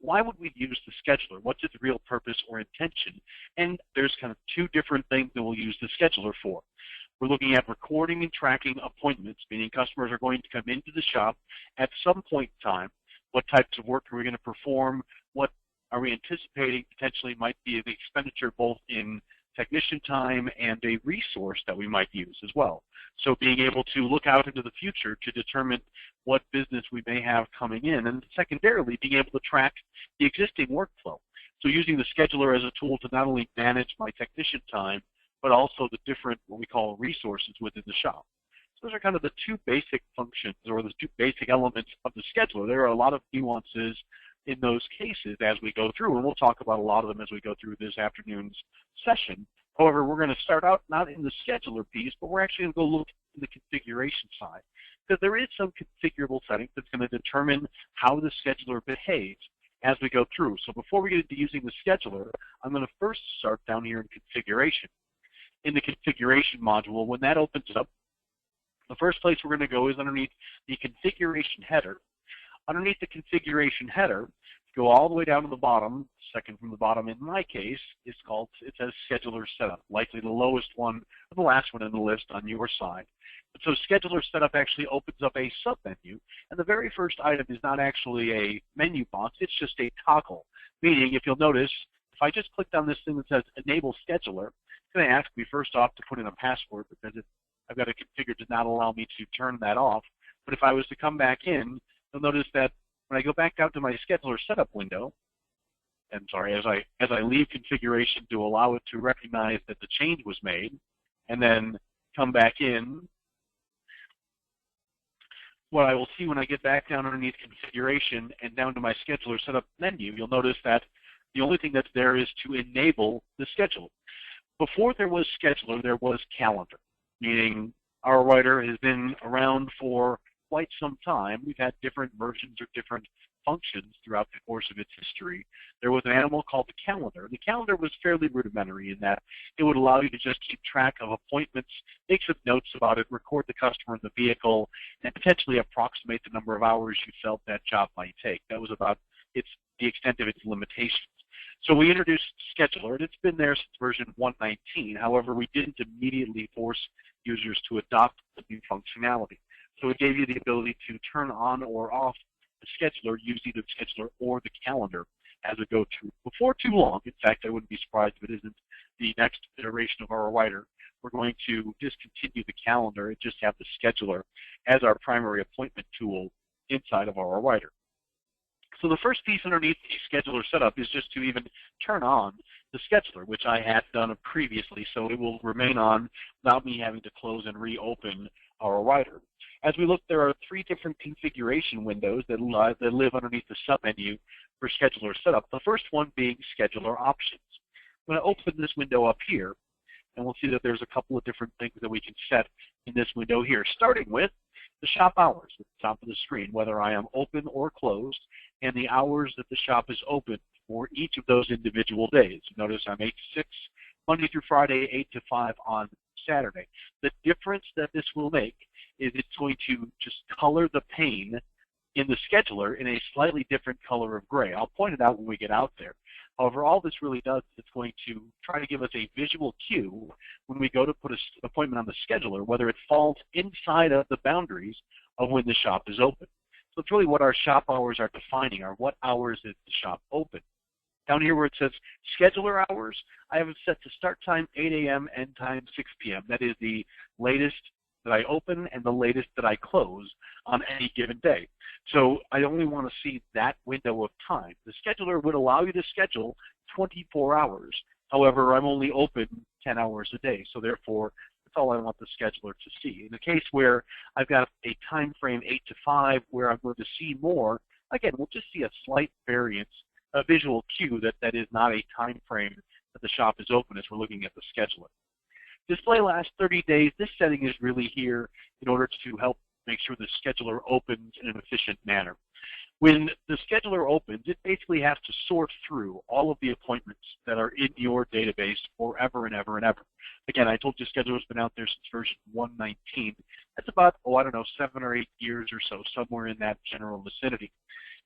why would we use the scheduler? What's its real purpose or intention? And there's kind of two different things that we'll use the scheduler for. We're looking at recording and tracking appointments, meaning customers are going to come into the shop at some point in time. What types of work are we going to perform? What are we anticipating potentially might be the expenditure both in technician time and a resource that we might use as well. So being able to look out into the future to determine what business we may have coming in, and secondarily being able to track the existing workflow. So using the scheduler as a tool to not only manage my technician time, but also the different, what we call, resources within the shop. So those are kind of the two basic functions, or the two basic elements of the scheduler. There are a lot of nuances in those cases as we go through, and we'll talk about a lot of them as we go through this afternoon's session. However, we're going to start out not in the scheduler piece, but we're actually going to go look in the configuration side, because there is some configurable settings that's going to determine how the scheduler behaves as we go through. So before we get into using the scheduler, I'm going to first start down here in configuration. In the configuration module, when that opens up, the first place we're going to go is underneath the configuration header. Underneath the configuration header, go all the way down to the bottom, second from the bottom in my case, it says scheduler setup, likely the lowest one or the last one in the list on your side. But so scheduler setup actually opens up a sub-menu, and the very first item is not actually a menu box, it's just a toggle. Meaning, if you'll notice, if I just clicked on this thing that says enable scheduler, it's going to ask me first off to put in a password because I've got it configured to not allow me to turn that off. But if I was to come back in, you'll notice that when I go back out to my scheduler setup window, and sorry, as I leave configuration to allow it to recognize that the change was made, and then come back in, what I will see when I get back down underneath configuration and down to my scheduler setup menu, you'll notice that the only thing that's there is to enable the schedule. Before there was scheduler, there was calendar, meaning AutoWriter has been around for quite some time. We've had different versions or different functions throughout the course of its history. There was an animal called the calendar. The calendar was fairly rudimentary in that it would allow you to just keep track of appointments, make some notes about it, record the customer in the vehicle, and potentially approximate the number of hours you felt that job might take. That was about the extent of its limitations. So we introduced Scheduler, and it's been there since version 1.19. However, we didn't immediately force users to adopt the new functionality. So it gave you the ability to turn on or off the scheduler, use either the scheduler or the calendar as we go through. Before too long, in fact, I wouldn't be surprised if it isn't the next iteration of AutoWriter, we're going to discontinue the calendar and just have the scheduler as our primary appointment tool inside of AutoWriter. So the first piece underneath the scheduler setup is just to even turn on the scheduler, which I had done previously, so it will remain on without me having to close and reopen AutoWriter. As we look, there are three different configuration windows that live underneath the submenu for scheduler setup. The first one being scheduler options. I'm going to open this window up here, and we'll see that there's a couple of different things that we can set in this window here, starting with the shop hours at the top of the screen, whether I am open or closed, and the hours that the shop is open for each of those individual days. Notice I'm 8 to 6 Monday through Friday, 8 to 5 on Saturday. The difference that this will make is it's going to just color the pane in the scheduler in a slightly different color of gray. I'll point it out when we get out there. However, all this really does is it's going to try to give us a visual cue when we go to put an appointment on the scheduler, whether it falls inside of the boundaries of when the shop is open. So it's really what our shop hours are defining, are what hours is the shop open. Down here where it says scheduler hours, I have it set to start time 8 a.m., end time 6 p.m. That is the latest that I open and the latest that I close on any given day. So I only want to see that window of time. The scheduler would allow you to schedule 24 hours. However, I'm only open 10 hours a day, so therefore that's all I want the scheduler to see. In the case where I've got a time frame 8 to 5 where I'm going to see more, again, we'll just see a slight variance, a visual cue that is not a time frame that the shop is open as we're looking at the scheduler. Display last 30 days, this setting is really here in order to help make sure the scheduler opens in an efficient manner. When the scheduler opens, it basically has to sort through all of the appointments that are in your database forever and ever and ever. Again, I told you scheduler's been out there since version 1.19. That's about, 7 or 8 years or so, somewhere in that general vicinity.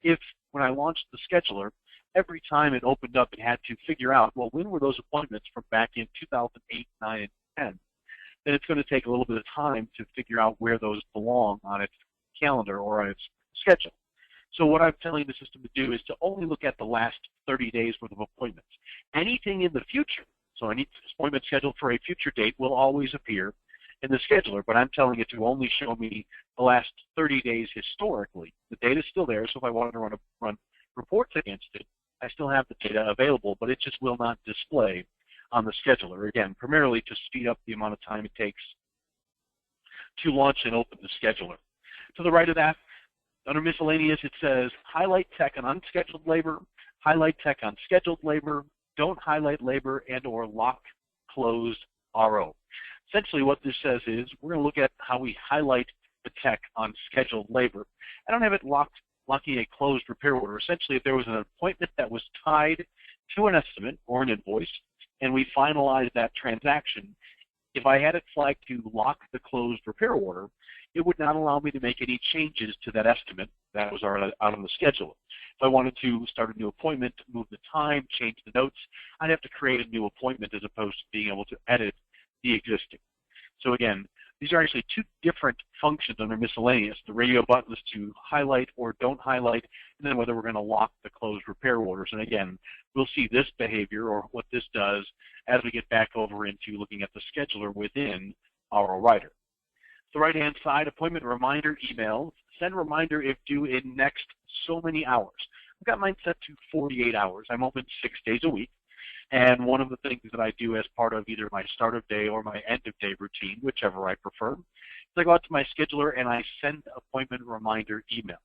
If, when I launched the scheduler, every time it opened up, it had to figure out, well, when were those appointments from back in 2008, 9, and 10? Then it's going to take a little bit of time to figure out where those belong on its calendar or on its schedule. So what I'm telling the system to do is to only look at the last 30 days worth of appointments. Anything in the future, so any appointment scheduled for a future date will always appear in the scheduler, but I'm telling it to only show me the last 30 days historically. The data is still there, so if I wanted to run reports against it, I still have the data available, but it just will not display on the scheduler. Again, primarily to speed up the amount of time it takes to launch and open the scheduler. To the right of that, under miscellaneous, it says highlight tech on unscheduled labor, highlight tech on scheduled labor, don't highlight labor, and or lock closed RO. Essentially what this says is we're going to look at how we highlight the tech on scheduled labor. I don't have it locking a closed repair order. Essentially, if there was an appointment that was tied to an estimate or an invoice, and we finalized that transaction, if I had it flagged to lock the closed repair order, it would not allow me to make any changes to that estimate that was already out on the schedule. If I wanted to start a new appointment, move the time, change the notes, I'd have to create a new appointment as opposed to being able to edit the existing. So again, these are actually two different functions under miscellaneous. The radio button is to highlight or don't highlight, and then whether we're going to lock the closed repair orders. And again, we'll see this behavior or what this does as we get back over into looking at the scheduler within our writer. The right-hand side, appointment reminder emails. Send reminder if due in next so many hours. I've got mine set to 48 hours. I'm open 6 days a week. And one of the things that I do as part of either my start of day or my end of day routine, whichever I prefer, is I go out to my scheduler and I send appointment reminder emails.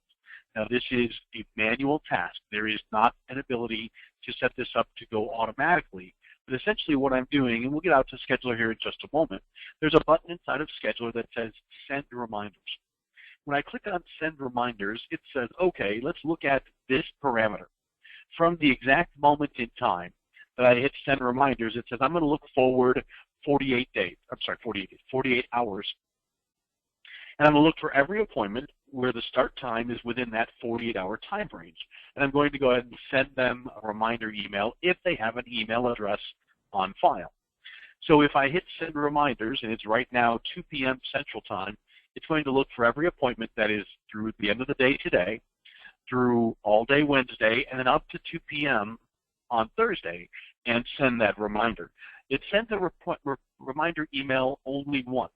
Now this is a manual task. There is not an ability to set this up to go automatically. But essentially what I'm doing, and we'll get out to scheduler here in just a moment, there's a button inside of scheduler that says send reminders. When I click on send reminders, it says, okay, let's look at this parameter. From the exact moment in time that I hit send reminders, it says I'm going to look forward 48 hours. And I'm going to look for every appointment where the start time is within that 48-hour time range. And I'm going to go ahead and send them a reminder email if they have an email address on file. So if I hit send reminders, and it's right now 2 p.m. Central Time, it's going to look for every appointment that is through the end of the day today, through all day Wednesday, and then up to 2 p.m. on Thursday, and send that reminder. It sends a reminder email only once.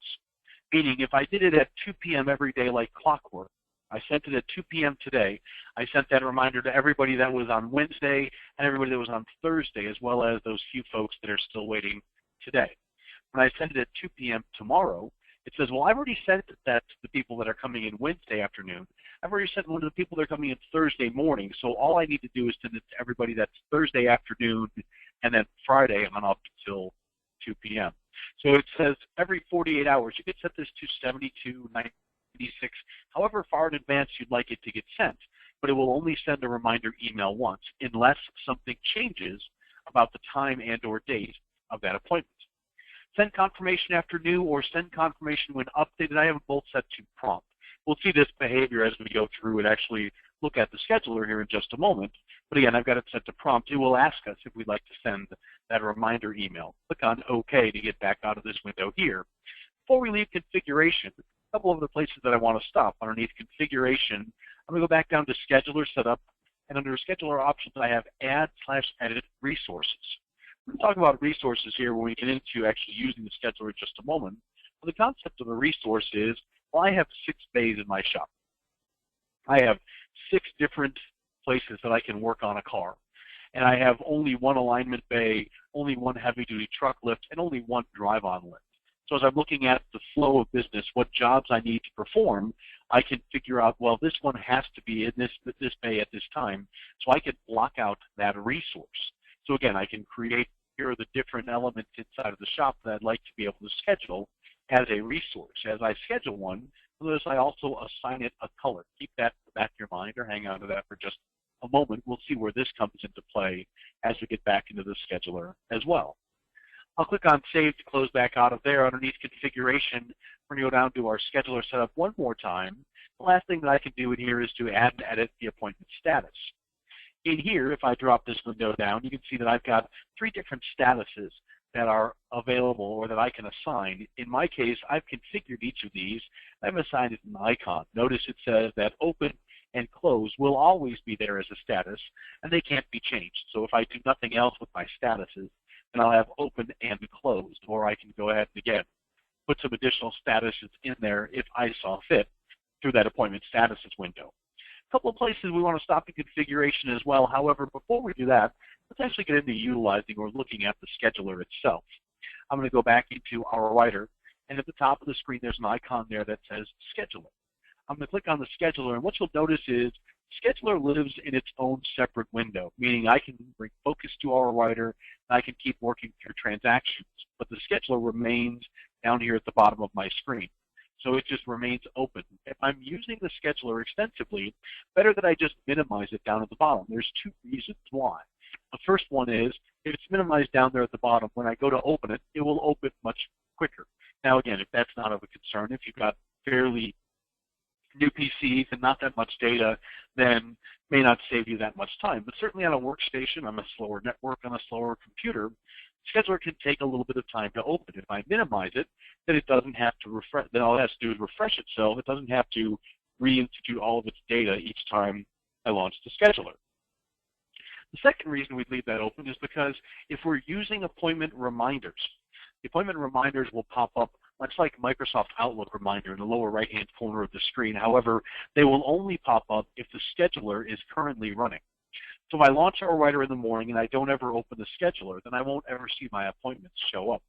Meaning if I did it at 2 p.m. every day like clockwork, I sent it at 2 p.m. today, I sent that reminder to everybody that was on Wednesday and everybody that was on Thursday, as well as those few folks that are still waiting today. When I send it at 2 p.m. tomorrow, it says, well, I've already sent that to the people that are coming in Wednesday afternoon. I've already sent one to the people that are coming in Thursday morning, so all I need to do is send it to everybody that's Thursday afternoon and then Friday on up until 2 p.m. So it says every 48 hours. You could set this to 72, 96, however far in advance you'd like it to get sent, but it will only send a reminder email once unless something changes about the time and or date of that appointment. Send confirmation after new or send confirmation when updated. I have them both set to prompt. We'll see this behavior as we go through and actually look at the scheduler here in just a moment. But again, I've got it set to prompt. It will ask us if we'd like to send that reminder email. Click on OK to get back out of this window here. Before we leave configuration, a couple of the places that I want to stop. Underneath configuration, I'm going to go back down to scheduler setup, and under scheduler options, I have add/edit resources. We're going to talk about resources here when we get into actually using the scheduler in just a moment. But the concept of a resource is, well, I have 6 bays in my shop. I have 6 different places that I can work on a car. And I have only one alignment bay, only one heavy-duty truck lift, and only one drive-on lift. So as I'm looking at the flow of business, what jobs I need to perform, I can figure out, well, this one has to be in this bay at this time. So I can block out that resource. So again, I can create, here are the different elements inside of the shop that I'd like to be able to schedule as a resource. As I schedule one, notice I also assign it a color. Keep that in the back of your mind or hang on to that for just a moment. We'll see where this comes into play as we get back into the scheduler as well. I'll click on Save to close back out of there. Underneath Configuration, we're going to go down to our scheduler setup one more time. The last thing that I can do in here is to add and edit the appointment status. In here, if I drop this window down, you can see that I've got 3 different statuses that are available or that I can assign. In my case, I've configured each of these. I've assigned it an icon. Notice it says that open and close will always be there as a status, and they can't be changed. So if I do nothing else with my statuses, then I'll have open and closed, or I can go ahead and again put some additional statuses in there if I saw fit through that appointment statuses window. A couple of places we want to stop the configuration as well. However, before we do that, let's actually get into utilizing or looking at the scheduler itself. I'm going to go back into our writer, and at the top of the screen there's an icon there that says Scheduler. I'm going to click on the scheduler, and what you'll notice is Scheduler lives in its own separate window, meaning I can bring focus to our writer, and I can keep working through transactions, but the scheduler remains down here at the bottom of my screen. So it just remains open. If I'm using the scheduler extensively, better that I just minimize it down at the bottom. There's 2 reasons why. The first one is, if it's minimized down there at the bottom, when I go to open it, it will open much quicker. Now again, if that's not of a concern, if you've got fairly new PCs and not that much data, then may not save you that much time. But certainly on a workstation, on a slower network, on a slower computer, scheduler can take a little bit of time to open. If I minimize it, then it doesn't have to refresh. Then all it has to do is refresh itself. It doesn't have to reinstitute all of its data each time I launch the scheduler. The second reason we leave that open is because if we're using appointment reminders, the appointment reminders will pop up much like Microsoft Outlook reminder in the lower right-hand corner of the screen. However, they will only pop up if the scheduler is currently running. So if I launch our writer in the morning and I don't ever open the scheduler, then I won't ever see my appointments show up.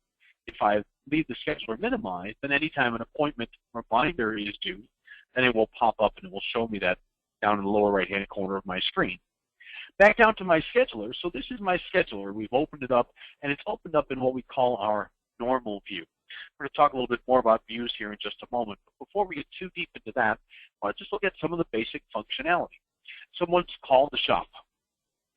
If I leave the scheduler minimized, then anytime an appointment reminder is due, then it will pop up and it will show me that down in the lower right-hand corner of my screen. Back down to my scheduler. So this is my scheduler. We've opened it up, and it's opened up in what we call our normal view. We're going to talk a little bit more about views here in just a moment. But before we get too deep into that, I want to just look at some of the basic functionality. Someone's called the shop,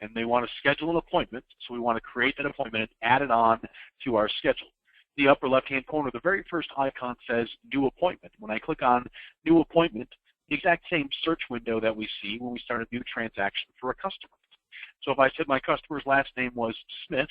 and they want to schedule an appointment, so we want to create that appointment and add it on to our schedule. The upper left-hand corner, the very first icon says New Appointment. When I click on New Appointment, the exact same search window that we see when we start a new transaction for a customer. So if I said my customer's last name was Smith,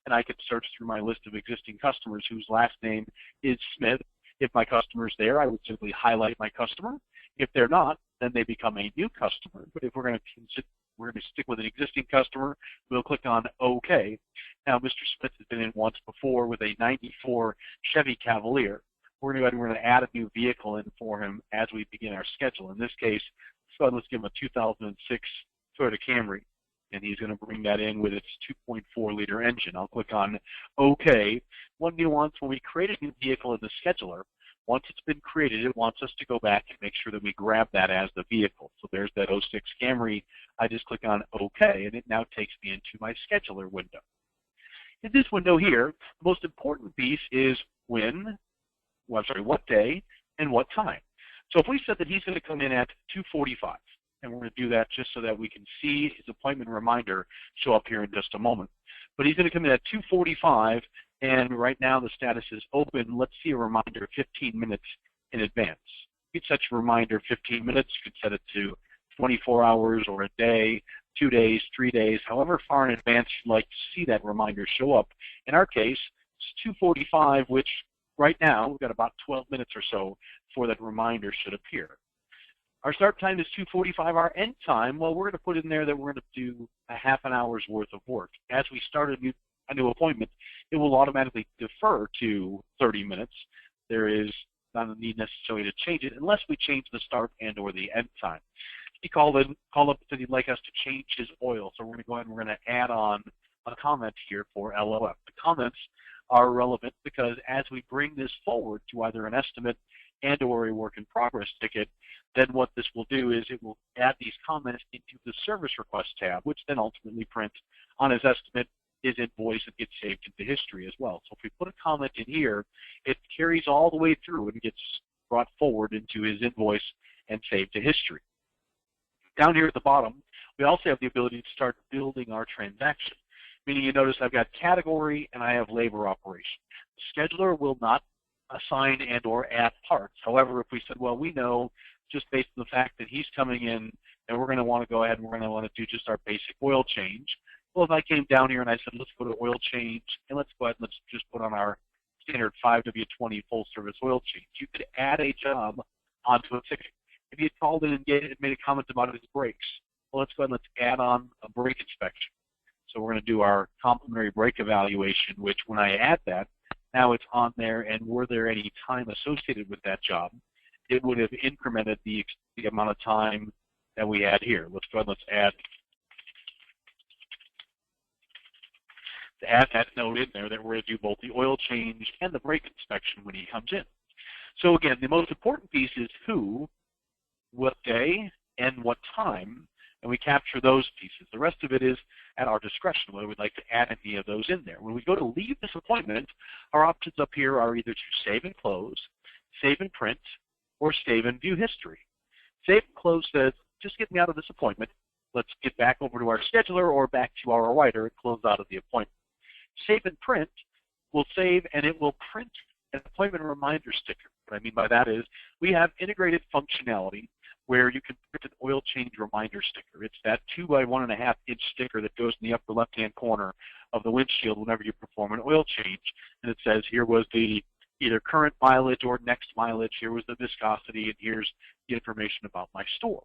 and I could search through my list of existing customers whose last name is Smith. If my customer's there, I would simply highlight my customer. If they're not, then they become a new customer. But if we're going to stick with an existing customer, we'll click on OK. Now, Mr. Smith has been in once before with a 94 Chevy Cavalier. We're going to add a new vehicle in for him as we begin our schedule. In this case, so let's give him a 2006 Toyota Camry, and he's going to bring that in with its 2.4-liter engine. I'll click on OK. One nuance, when we create a new vehicle in the scheduler, once it's been created, it wants us to go back and make sure that we grab that as the vehicle. So there's that 06 Camry. I just click on OK, and it now takes me into my scheduler window. In this window here, the most important piece is what day and what time. So if we said that he's going to come in at 2:45, and we're going to do that just so that we can see his appointment reminder show up here in just a moment. But he's going to come in at 2:45, and right now the status is open. Let's see a reminder 15 minutes in advance. You can set your reminder 15 minutes. You can set it to 24 hours or a day, 2 days, 3 days, however far in advance you'd like to see that reminder show up. In our case, it's 2:45, which right now we've got about 12 minutes or so before that reminder should appear. Our start time is 2:45. Our end time, well, we're going to put in there that we're going to do a half an hour's worth of work. As we start a new appointment, it will automatically defer to 30 minutes. There is not a need necessarily to change it unless we change the start and or the end time. He called up and said he'd like us to change his oil, so we're going to go ahead and we're going to add on a comment here for LOF. The comments are relevant because as we bring this forward to either an estimate and or a work in progress ticket, then what this will do is it will add these comments into the service request tab, which then ultimately prints on his estimate, his invoice, and gets saved into history as well. So if we put a comment in here, it carries all the way through and gets brought forward into his invoice and saved to history. Down here at the bottom, we also have the ability to start building our transaction, meaning you notice I've got category and I have labor operation. The scheduler will not assign and or add parts. However, if we said, well, we know just based on the fact that he's coming in and we're going to want to go ahead and we're going to want to do just our basic oil change. Well, if I came down here and I said, let's go to oil change, and let's go ahead and let's just put on our standard 5W20 full service oil change, you could add a job onto a ticket. If you had called in and made a comment about his brakes, well, let's go ahead and let's add on a brake inspection. So we're going to do our complimentary brake evaluation, which when I add that, now it's on there, and were there any time associated with that job, it would have incremented the amount of time that we had here. Let's go ahead and let's add that note in there that we're going to do both the oil change and the brake inspection when he comes in. So again, the most important piece is who, what day, and what time, and we capture those pieces. The rest of it is at our discretion whether we'd like to add any of those in there. When we go to leave this appointment, our options up here are either to save and close, save and print, or save and view history. Save and close says, just get me out of this appointment. Let's get back over to our scheduler or back to our writer and close out of the appointment. Save and print will save and it will print an appointment reminder sticker. What I mean by that is we have integrated functionality where you can print an oil change reminder sticker. It's that 2 by 1.5 inch sticker that goes in the upper left-hand corner of the windshield whenever you perform an oil change. And it says, here was the either current mileage or next mileage, here was the viscosity, and here's the information about my store.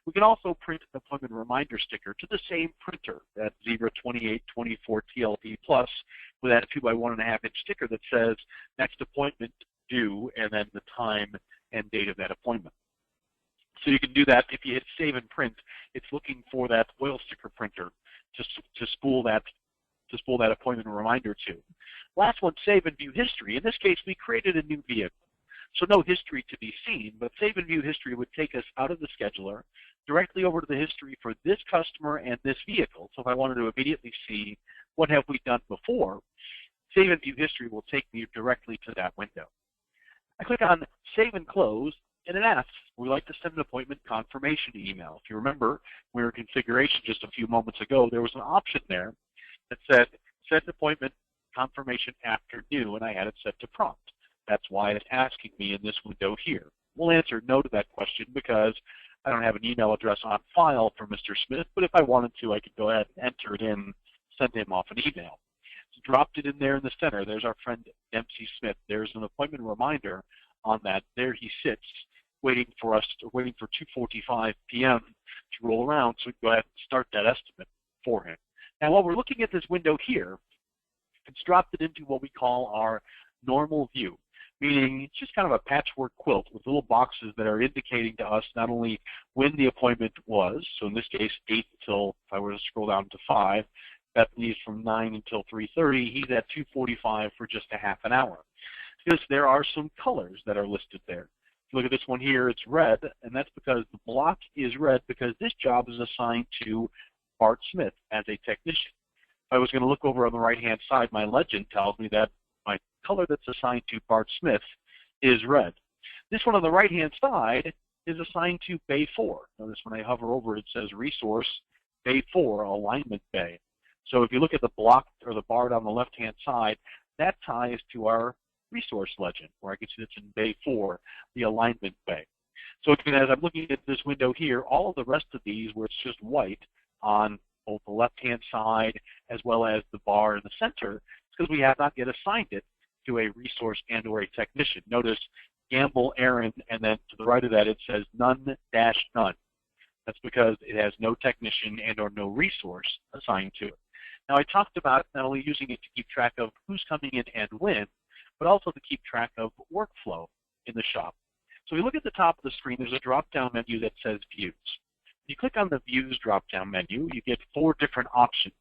We can also print an appointment reminder sticker to the same printer, that Zebra 2824 TLP Plus, with that 2 by 1.5 inch sticker that says next appointment due, and then the time and date of that appointment. So you can do that. If you hit save and print, it's looking for that oil sticker printer to spool that appointment reminder to. Last one, save and view history. In this case, we created a new vehicle. So no history to be seen, but save and view history would take us out of the scheduler, directly over to the history for this customer and this vehicle. So if I wanted to immediately see what have we done before, save and view history will take me directly to that window. I click on save and close, and it asks, we like to send an appointment confirmation email. If you remember, when we were in configuration just a few moments ago, there was an option there that said send appointment confirmation after new, and I had it set to prompt. That's why it's asking me in this window here. We'll answer no to that question because I don't have an email address on file for Mr. Smith, but if I wanted to, I could go ahead and enter it in, send him off an email. So dropped it in there in the center. There's our friend Dempsey Smith. There's an appointment reminder on that. There he sits, waiting for 2:45 p.m. to roll around, so we can go ahead and start that estimate for him. Now, while we're looking at this window here, it's dropped it into what we call our normal view, meaning it's just kind of a patchwork quilt with little boxes that are indicating to us not only when the appointment was, so in this case 8 until, if I were to scroll down to 5, that leaves from 9 until 3:30, he's at 2:45 for just a half an hour. Because there are some colors that are listed there. If you look at this one here, it's red, and that's because the block is red because this job is assigned to Bart Smith as a technician. If I was going to look over on the right-hand side, my legend tells me that my color that's assigned to Bart Smith is red. This one on the right-hand side is assigned to Bay 4. Notice when I hover over it says Resource Bay 4, Alignment Bay. So if you look at the block or the bar on the left-hand side, that ties to our resource legend, where I can see it's in Bay 4, the Alignment Bay. So again, as I'm looking at this window here, all of the rest of these where it's just white on both the left-hand side as well as the bar in the center, it's because we have not yet assigned it to a resource and or a technician. Notice Gamble, Aaron, and then to the right of that it says none-none. That's because it has no technician and or no resource assigned to it. Now I talked about not only using it to keep track of who's coming in and when, but also to keep track of workflow in the shop. So we look at the top of the screen, there's a drop-down menu that says Views. When you click on the Views drop-down menu, you get 4 different options,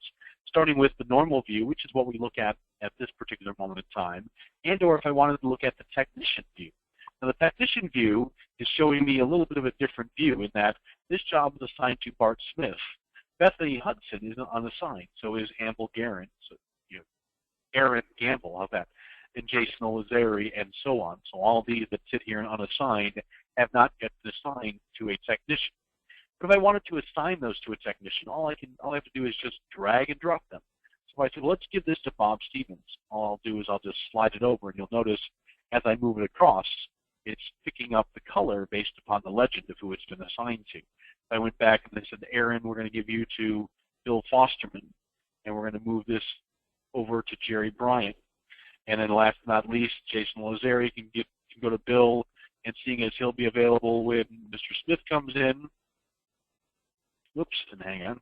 starting with the normal view, which is what we look at this particular moment in time, and or if I wanted to look at the technician view. Now the technician view is showing me a little bit of a different view in that this job is assigned to Bart Smith. Bethany Hudson is unassigned, so is Amble Guerin, so Aaron Gamble, how's that? And Jason Olazeri, and so on. So all these that sit here and unassigned have not yet been assigned to a technician. But if I wanted to assign those to a technician, all I have to do is just drag and drop them. So if I said, well, let's give this to Bob Stevens, all I'll do is I'll just slide it over, and you'll notice as I move it across, it's picking up the color based upon the legend of who it's been assigned to. If I went back and they said, Aaron, we're going to give you to Bill Fosterman, and we're going to move this over to Jerry Bryant. And then last but not least, Jason Lazari can go to Bill, and seeing as he'll be available when Mr. Smith comes in. Whoops, and hang on.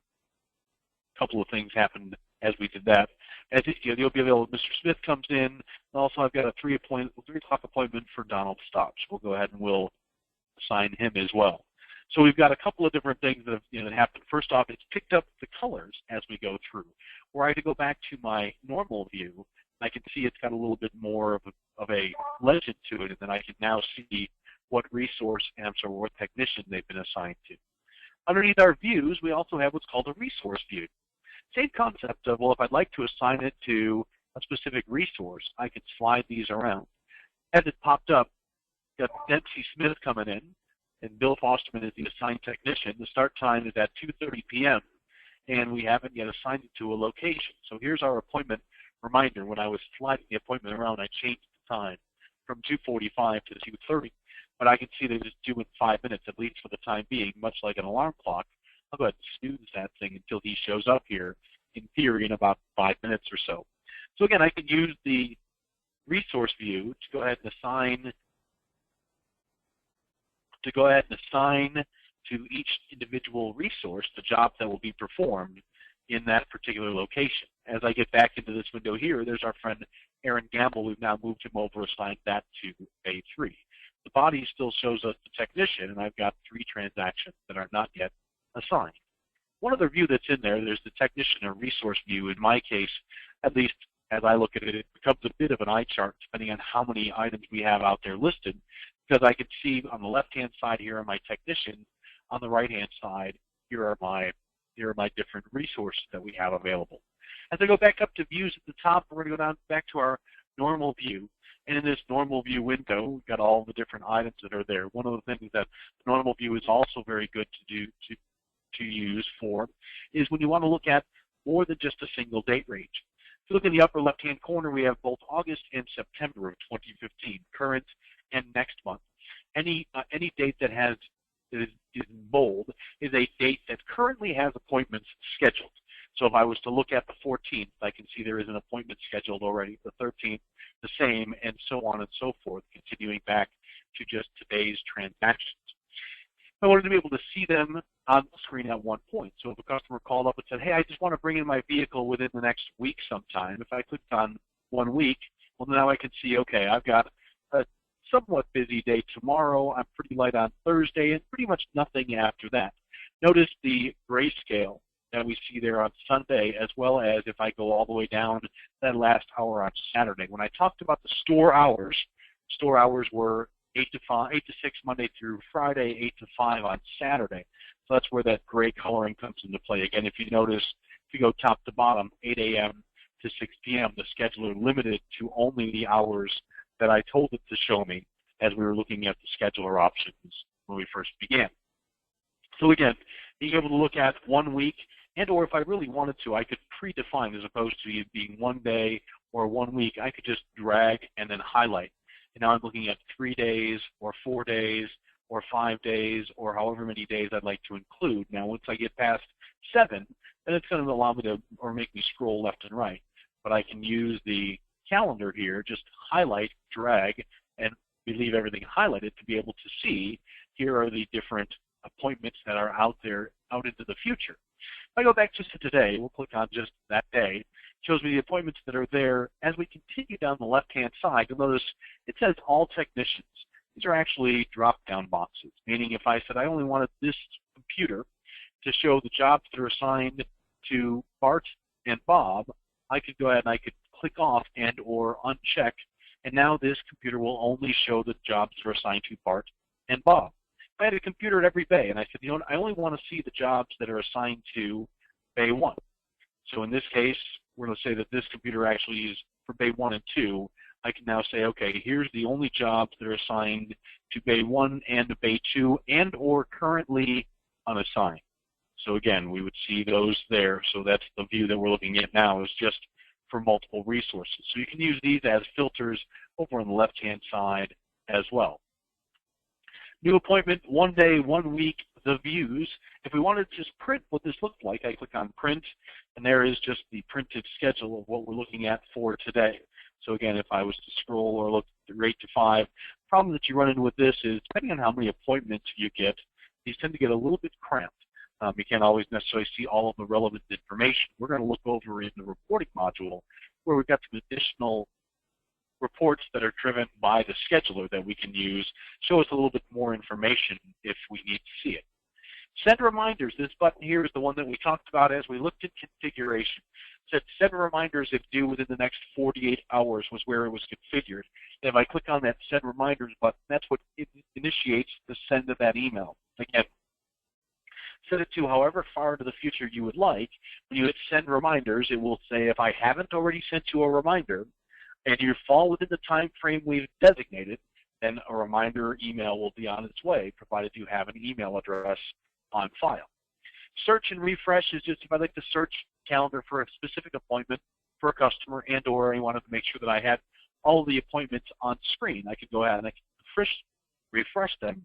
A couple of things happened as we did that. As you'll be available when Mr. Smith comes in. And also, I've got a 3 o'clock appointment for Donald Stotts. We'll go ahead and we'll assign him as well. So we've got a couple of different things that have that happened. First off, it's picked up the colors as we go through. Were I to go back to my normal view, I can see it's got a little bit more of a legend to it, and then I can now see what resource or what technician they've been assigned to. Underneath our views, we also have what's called a resource view. Same concept of, well, if I'd like to assign it to a specific resource, I can slide these around. As it popped up, got Dempsey Smith coming in, and Bill Fosterman is the assigned technician. The start time is at 2:30 p.m., and we haven't yet assigned it to a location. So here's our appointment reminder. When I was sliding the appointment around, I changed the time from 2:45 to 2:30. But I can see that it's due in 5 minutes, at least for the time being, much like an alarm clock. I'll go ahead and snooze that thing until he shows up here, in theory, in about 5 minutes or so. So again, I can use the resource view to go ahead and assign to each individual resource the jobs that will be performed in that particular location. As I get back into this window here, there's our friend Aaron Gamble. We've now moved him over, assigned that to A3. The body still shows us the technician, and I've got 3 transactions that are not yet assigned. One other view that's in there, there's the technician or resource view. In my case, at least as I look at it, it becomes a bit of an eye chart depending on how many items we have out there listed, because I can see on the left-hand side here are my technicians. On the right-hand side, here are my different resources that we have available. As I go back up to views at the top, we're going to go down back to our normal view. And in this normal view window, we've got all the different items that are there. One of the things that the normal view is also very good to use for is when you want to look at more than just a single date range. If you look in the upper left-hand corner, we have both August and September of 2015, current and next month. Any date that is in bold is a date that currently has appointments scheduled. So if I was to look at the 14th, I can see there is an appointment scheduled already. The 13th, the same, and so on and so forth, continuing back to just today's transactions. I wanted to be able to see them on the screen at one point. So if a customer called up and said, hey, I just want to bring in my vehicle within the next week sometime, if I clicked on 1 week, well, now I can see, okay, I've got a somewhat busy day tomorrow, I'm pretty light on Thursday, and pretty much nothing after that. Notice the grayscale that we see there on Sunday, as well as if I go all the way down that last hour on Saturday. When I talked about the store hours were 8 to 6 Monday through Friday, 8 to 5 on Saturday. So that's where that gray coloring comes into play. Again, if you notice, if you go top to bottom, 8 a.m. to 6 p.m., the scheduler limited to only the hours that I told it to show me as we were looking at the scheduler options when we first began. So again, being able to look at 1 week, and or if I really wanted to, I could predefine, as opposed to it being 1 day or 1 week, I could just drag and then highlight. And now I'm looking at 3 days or 4 days or 5 days or however many days I'd like to include. Now once I get past 7, then it's going to allow me to, or make me scroll left and right. But I can use the calendar here, just highlight, drag, and we leave everything highlighted to be able to see here are the different appointments that are out there, out into the future. If I go back just to today, we'll click on just that day. It shows me the appointments that are there. As we continue down the left-hand side, you'll notice it says all technicians. These are actually drop-down boxes, meaning if I said I only wanted this computer to show the jobs that are assigned to Bart and Bob, I could go ahead and I could click off and or uncheck, and now this computer will only show the jobs that are assigned to Bart and Bob. If I had a computer at every bay, and I said, you know what, I only want to see the jobs that are assigned to Bay 1. So in this case, we're going to say that this computer actually is for Bay 1 and 2. I can now say, okay, here's the only jobs that are assigned to Bay 1 and to Bay 2 and or currently unassigned. So again, we would see those there. So that's the view that we're looking at now, is just for multiple resources. So you can use these as filters over on the left-hand side as well. New appointment, 1 day, 1 week, the views. If we wanted to just print what this looked like, I click on print, and there is just the printed schedule of what we're looking at for today. So again, if I was to scroll or look at 8 to 5, the problem that you run into with this is, depending on how many appointments you get, these tend to get a little bit cramped. You can't always necessarily see all of the relevant information. We're going to look over in the reporting module where we've got some additional reports that are driven by the scheduler that we can use, show us a little bit more information if we need to see it. Send reminders. This button here is the one that we talked about as we looked at configuration. It said send reminders if due within the next 48 hours was where it was configured. And if I click on that send reminders button, that's what initiates the send of that email. Again, set it to however far into the future you would like. When you hit send reminders, it will say if I haven't already sent you a reminder and you fall within the time frame we've designated, then a reminder email will be on its way, provided you have an email address on file. Search and refresh is just if I'd like to search calendar for a specific appointment for a customer and or I wanted to make sure that I had all of the appointments on screen. I could go ahead and I could refresh them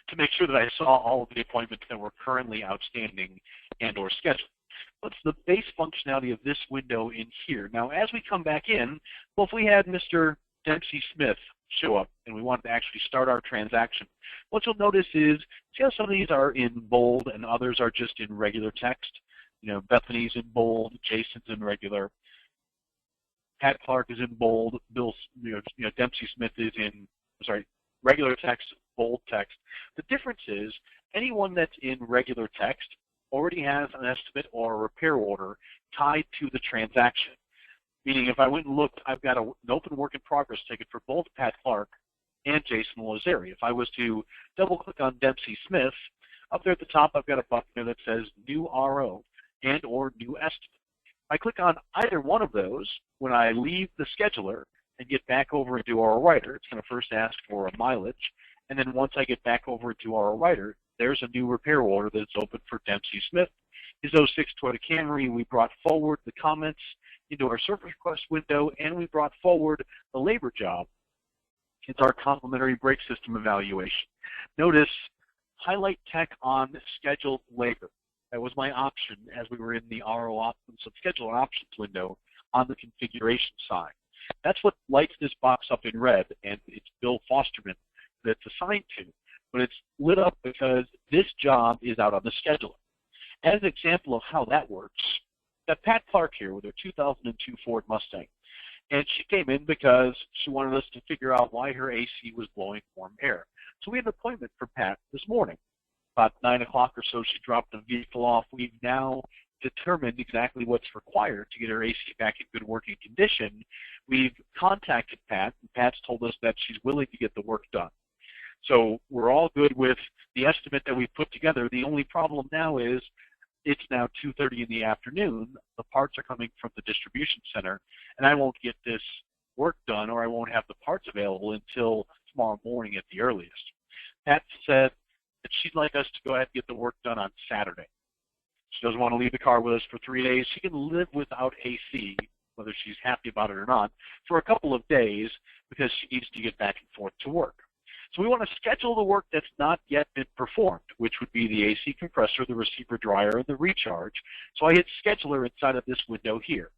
to make sure that I saw all of the appointments that were currently outstanding and or scheduled. What's the base functionality of this window in here? Now, as we come back in, well, if we had Mr. Dempsey Smith show up and we wanted to actually start our transaction, what you'll notice is, see how some of these are in bold and others are just in regular text? You know, Bethany's in bold, Jason's in regular, Pat Clark is in bold, Dempsey Smith is in, regular text, bold text. The difference is anyone that's in regular text already has an estimate or a repair order tied to the transaction. Meaning if I went and looked, I've got an open work in progress ticket for both Pat Clark and Jason Lazari. If I was to double click on Dempsey Smith, up there at the top I've got a button there that says new RO and or new estimate. If I click on either one of those, when I leave the scheduler and get back over into RO Writer, it's going to first ask for a mileage, and then once I get back over to RO Writer, there's a new repair order that's open for Dempsey Smith. His 06 Toyota Camry, we brought forward the comments into our service request window, and we brought forward the labor job. It's our complimentary brake system evaluation. Notice, highlight tech on scheduled labor. That was my option as we were in the RO options, scheduler options window on the configuration side. That's what lights this box up in red, and it's Bill Fosterman that's assigned to. But it's lit up because this job is out on the scheduler. As an example of how that works, got Pat Clark here with her 2002 Ford Mustang. And she came in because she wanted us to figure out why her AC was blowing warm air. So we had an appointment for Pat this morning. About 9 o'clock or so, she dropped the vehicle off. We've now determined exactly what's required to get her AC back in good working condition. We've contacted Pat, and Pat's told us that she's willing to get the work done. So we're all good with the estimate that we've put together. The only problem now is it's now 2:30 in the afternoon. The parts are coming from the distribution center, and I won't get this work done, or I won't have the parts available until tomorrow morning at the earliest. Pat said that she'd like us to go ahead and get the work done on Saturday. She doesn't want to leave the car with us for 3 days. She can live without AC, whether she's happy about it or not, for a couple of days because she needs to get back and forth to work. So we want to schedule the work that's not yet been performed, which would be the AC compressor, the receiver dryer, and the recharge. So I hit scheduler inside of this window here.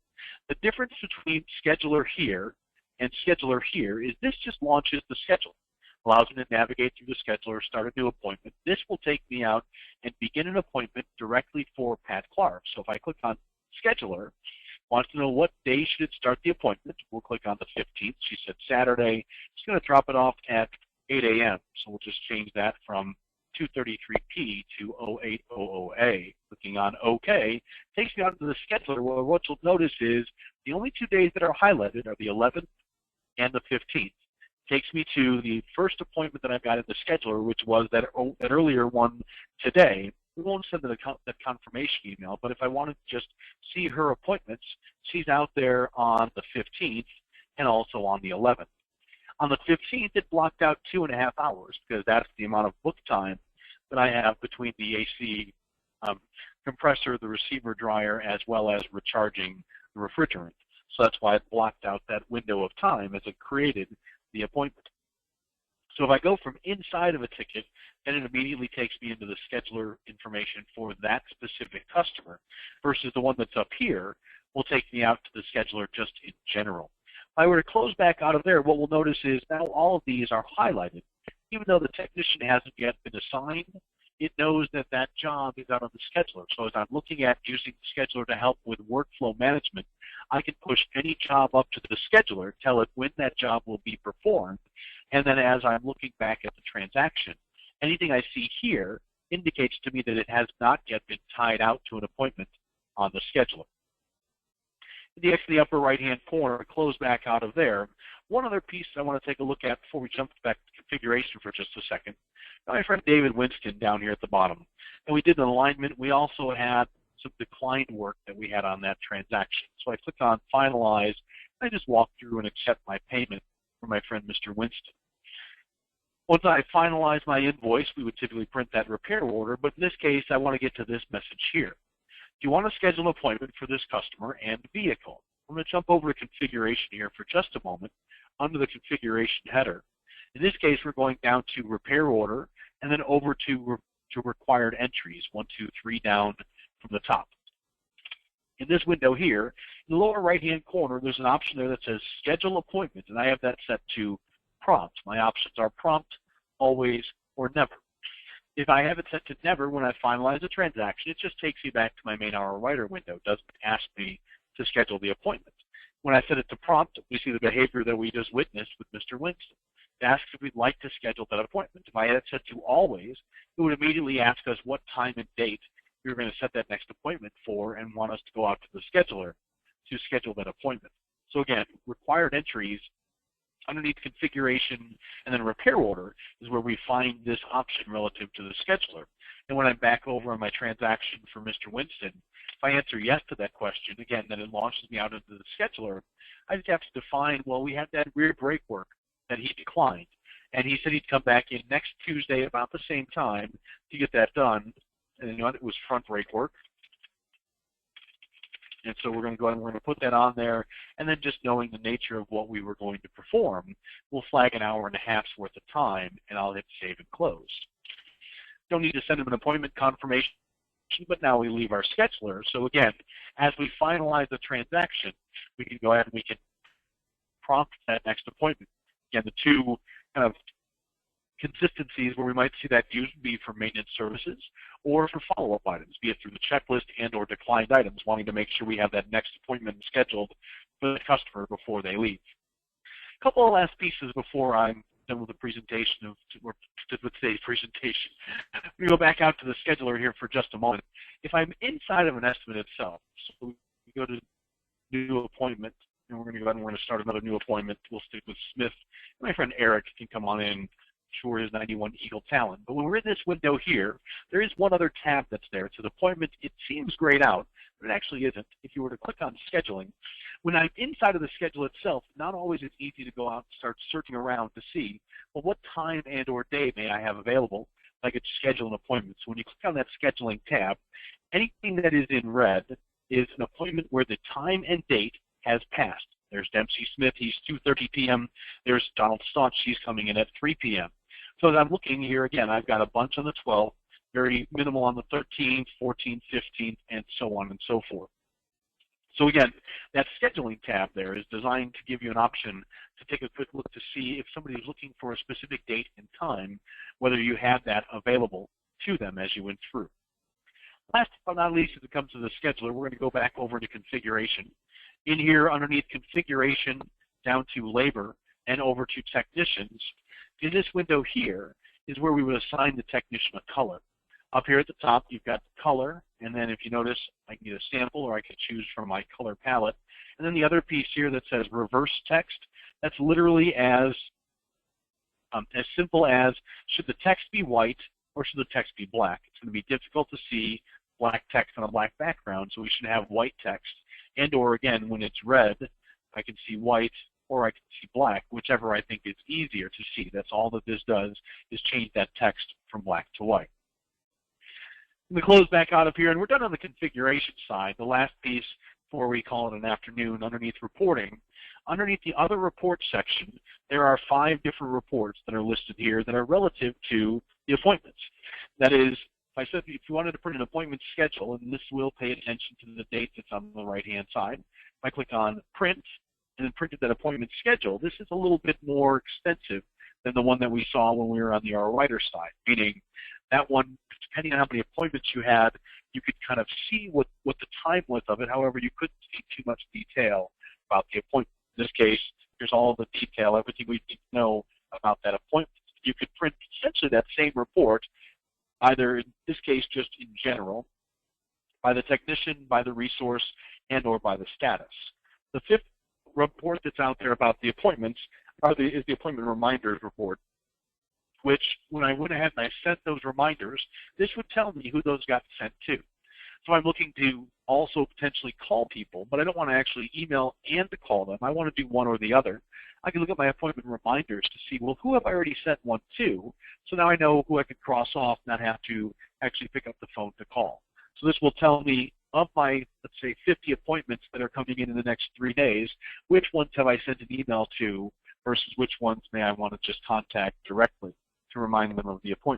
The difference between scheduler here and scheduler here is this just launches the schedule. Allows me to navigate through the scheduler, start a new appointment. This will take me out and begin an appointment directly for Pat Clark. So if I click on scheduler, wants to know what day should it start the appointment. We'll click on the 15th. She said Saturday. She's going to drop it off at 8 a.m. So we'll just change that from 2:33 p to 08:00 a. Clicking on OK takes me out to the scheduler where what you'll notice is the only 2 days that are highlighted are the 11th and the 15th. Takes me to the first appointment that I've got in the scheduler, which was that earlier one today. We won't send that confirmation email, but if I wanted to just see her appointments, she's out there on the 15th and also on the 11th. On the 15th, it blocked out 2.5 hours because that's the amount of book time that I have between the AC compressor, the receiver dryer, as well as recharging the refrigerant. So that's why it blocked out that window of time as it created the appointment. So if I go from inside of a ticket, then it immediately takes me into the scheduler information for that specific customer, versus the one that's up here will take me out to the scheduler just in general. If I were to close back out of there, what we'll notice is now all of these are highlighted. Even though the technician hasn't yet been assigned, it knows that that job is out on the scheduler. So as I'm looking at using the scheduler to help with workflow management, I can push any job up to the scheduler, tell it when that job will be performed, and then as I'm looking back at the transaction, anything I see here indicates to me that it has not yet been tied out to an appointment on the scheduler. In the upper right-hand corner, close back out of there. One other piece I want to take a look at before we jump back to configuration for just a second. My friend David Winston down here at the bottom. And we did an alignment. We also had some declined work that we had on that transaction. So I click on Finalize. I just walk through and accept my payment for my friend Mr. Winston. Once I finalize my invoice, we would typically print that repair order, but in this case, I want to get to this message here. Do you want to schedule an appointment for this customer and vehicle? I'm going to jump over to configuration here for just a moment under the configuration header. In this case, we're going down to repair order and then over to required entries, 1, 2, 3 down from the top. In this window here, in the lower right-hand corner, there's an option there that says schedule appointment, and I have that set to prompt. My options are prompt, always, or never. If I have it set to never when I finalize a transaction, it just takes me back to my main hour writer window. It doesn't ask me to schedule the appointment. When I set it to prompt, we see the behavior that we just witnessed with Mr. Winston. It asks if we'd like to schedule that appointment. If I had it set to always, it would immediately ask us what time and date we were going to set that next appointment for and want us to go out to the scheduler to schedule that appointment. So again, required entries underneath configuration and then repair order is where we find this option relative to the scheduler. And when I'm back over on my transaction for Mr. Winston, if I answer yes to that question, again, then it launches me out into the scheduler. I just have to define, well, we had that rear brake work that he declined. And he said he'd come back in next Tuesday about the same time to get that done. And you know what? It was front brake work. And so we're going to go ahead and we're going to put that on there. And then just knowing the nature of what we were going to perform, we'll flag an hour and a half's worth of time, and I'll hit save and close. Don't need to send him an appointment confirmation, but now we leave our scheduler. So again, as we finalize the transaction, we can go ahead and we can prompt that next appointment. Again, the two kind of consistencies where we might see that used be for maintenance services or for follow-up items, be it through the checklist and or declined items, wanting to make sure we have that next appointment scheduled for the customer before they leave. A couple of last pieces before I'm done with the presentation of today's presentation. We go back out to the scheduler here for just a moment. If I'm inside of an estimate itself, so we go to new appointment, and we're going to go ahead and we're going to start another new appointment. We'll stick with Smith. My friend Eric can come on in. Sure, his 91 Eagle Talon. But when we're in this window here, there is one other tab that's there. It's an appointment. It seems grayed out, but it actually isn't. If you were to click on scheduling, when I'm inside of the schedule itself, not always it's easy to go out and start searching around to see, well, what time and or day may I have available? I could schedule an appointment. So when you click on that scheduling tab, anything that is in red is an appointment where the time and date has passed. There's Dempsey Smith, he's 2:30 p.m. There's Donald Staunch, he's coming in at 3 p.m. So as I'm looking here, again, I've got a bunch on the 12th, very minimal on the 13th, 14th, 15th, and so on and so forth. So again, that scheduling tab there is designed to give you an option to take a quick look to see if somebody is looking for a specific date and time, whether you have that available to them as you went through. Last but not least, as it comes to the scheduler, we're going to go back over to configuration. In here, underneath configuration, down to labor, and over to technicians, in this window here is where we would assign the technician a color. Up here at the top, you've got the color, and then if you notice, I can get a sample, or I can choose from my color palette. And then the other piece here that says reverse text, that's literally as simple as, should the text be white or should the text be black? It's going to be difficult to see black text on a black background, so we should have white text. And or again, when it's red, I can see white or I can see black, whichever I think is easier to see. That's all that this does, is change that text from black to white. We close back out of here, and we're done on the configuration side. The last piece or we call it an afternoon, underneath reporting, underneath the other reports section, there are 5 different reports that are listed here that are relative to the appointments. That is, if I said if you wanted to print an appointment schedule, and this will pay attention to the date that's on the right-hand side, if I click on print and then printed that appointment schedule, this is a little bit more extensive than the one that we saw when we were on the R Writer side, meaning that one, depending on how many appointments you had, you could kind of see what the time was of it. However, you couldn't see too much detail about the appointment. In this case, here's all the detail, everything we need to know about that appointment. You could print essentially that same report, either in this case just in general, by the technician, by the resource, and or by the status. The 5th report that's out there about the appointments is the appointment reminders report, which when I went ahead and I sent those reminders, this would tell me who those got sent to. So I'm looking to also potentially call people, but I don't want to actually email and to call them. I want to do one or the other. I can look at my appointment reminders to see, well, who have I already sent one to? So now I know who I can cross off, not have to actually pick up the phone to call. So this will tell me of my, let's say, 50 appointments that are coming in the next 3 days, which ones have I sent an email to versus which ones may I want to just contact directly to remind them of the appointment.